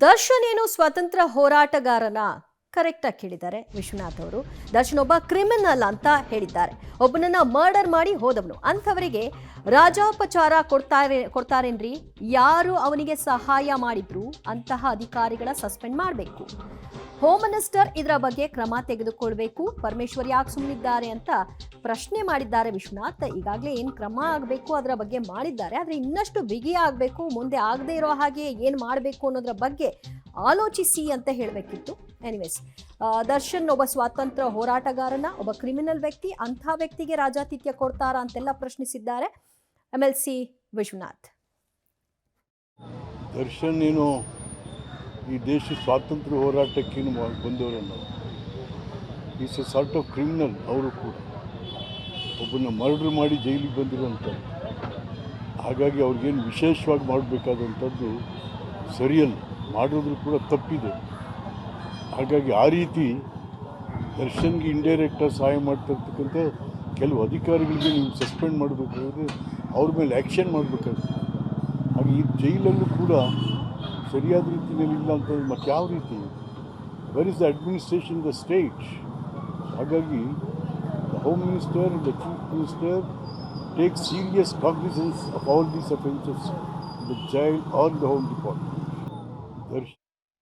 ದರ್ಶನ್ ಏನು ಸ್ವತಂತ್ರ ಹೋರಾಟಗಾರನ ಕರೆಕ್ಟ್ ಆಗಿ ಕೇಳಿದ್ದಾರೆ ವಿಶ್ವನಾಥ್ ಅವರು. ದರ್ಶನ್ ಒಬ್ಬ ಕ್ರಿಮಿನಲ್ ಅಂತ ಹೇಳಿದ್ದಾರೆ. ಒಬ್ಬನನ್ನ ಮರ್ಡರ್ ಮಾಡಿ ಹೋದವನು. ಅಂಥವರಿಗೆ ರಾಜೋಪಚಾರ ಕೊಡ್ತಾರೇನ್ರಿ? ಯಾರು ಅವನಿಗೆ ಸಹಾಯ ಮಾಡಿದ್ರು ಅಂತಹ ಅಧಿಕಾರಿಗಳ ಸಸ್ಪೆಂಡ್ ಮಾಡಬೇಕು. ಹೋಮ್ ಮಿನಿಸ್ಟರ್ ಇದರ ಬಗ್ಗೆ ಕ್ರಮ ತೆಗೆದುಕೊಳ್ಬೇಕು. ಪರಮೇಶ್ವರ್ ಯಾಕೆ ಸುಮ್ಮನಿದ್ದಾರೆ ಅಂತ ಪ್ರಶ್ನೆ ಮಾಡಿದ್ದಾರೆ ವಿಶ್ವನಾಥ್. ಈಗಾಗಲೇ ಏನು ಕ್ರಮ ಆಗಬೇಕು ಅದರ ಬಗ್ಗೆ ಮಾಡಿದ್ದಾರೆ, ಆದರೆ ಇನ್ನಷ್ಟು ಬಿಗಿ ಆಗಬೇಕು. ಮುಂದೆ ಆಗದೆ ಇರೋ ಹಾಗೆ ಏನು ಮಾಡಬೇಕು ಅನ್ನೋದ್ರ ಬಗ್ಗೆ ಆಲೋಚಿಸಿ ಅಂತ ಹೇಳಬೇಕಿತ್ತು. ಎನಿವೇಸ್, ದರ್ಶನ್ ಒಬ್ಬ ಸ್ವಾತಂತ್ರ್ಯ ಹೋರಾಟಗಾರನ, ಒಬ್ಬ ಕ್ರಿಮಿನಲ್ ವ್ಯಕ್ತಿ, ಅಂಥ ವ್ಯಕ್ತಿಗೆ ರಾಜಾತಿಥ್ಯ ಕೊಡ್ತಾರಾ ಅಂತೆಲ್ಲ ಪ್ರಶ್ನಿಸಿದ್ದಾರೆ MLC ವಿಶ್ವನಾಥ್. ದರ್ಶನ್ ಏನು ಈ ದೇಶದ ಸ್ವಾತಂತ್ರ್ಯ ಹೋರಾಟಕ್ಕೇನು ಬಂದವರಲ್ಲ, is a sort of criminal. ಅವರು ಕೂಡ ಒಬ್ಬನ ಮರ್ಡರ್ ಮಾಡಿ ಜೈಲಿಗೆ ಬಂದಿರೋಂಥದ್ದು. ಹಾಗಾಗಿ ಅವ್ರಿಗೇನು ವಿಶೇಷವಾಗಿ ಮಾಡಬೇಕಾದಂಥದ್ದು ಸರಿಯಲ್ಲ, ಮಾಡೋದ್ರೂ ಕೂಡ ತಪ್ಪಿದೆ. ಹಾಗಾಗಿ ಆ ರೀತಿ ದರ್ಶನ್ಗೆ ಇಂಡೈರೆಕ್ಟಾಗಿ ಸಹಾಯ ಮಾಡ್ತಿರ್ತಕ್ಕಂಥ ಕೆಲವು ಅಧಿಕಾರಿಗಳಿಗೆ ನೀವು ಸಸ್ಪೆಂಡ್ ಮಾಡಬೇಕಾದ್ರೆ ಅವ್ರ ಮೇಲೆ ಆ್ಯಕ್ಷನ್ ಮಾಡಬೇಕಾಗುತ್ತೆ. ಹಾಗೆ ಈ ಜೈಲಲ್ಲೂ ಕೂಡ ಸರಿಯಾದ ರೀತಿಯಲ್ಲಿ ಇಲ್ಲ ಅಂತ ಮತ್ತು ಯಾವ ರೀತಿ, where is the administration the state? ಹಾಗಾಗಿ the home minister the chief minister take serious cognisance of all these offences the jail or the home department.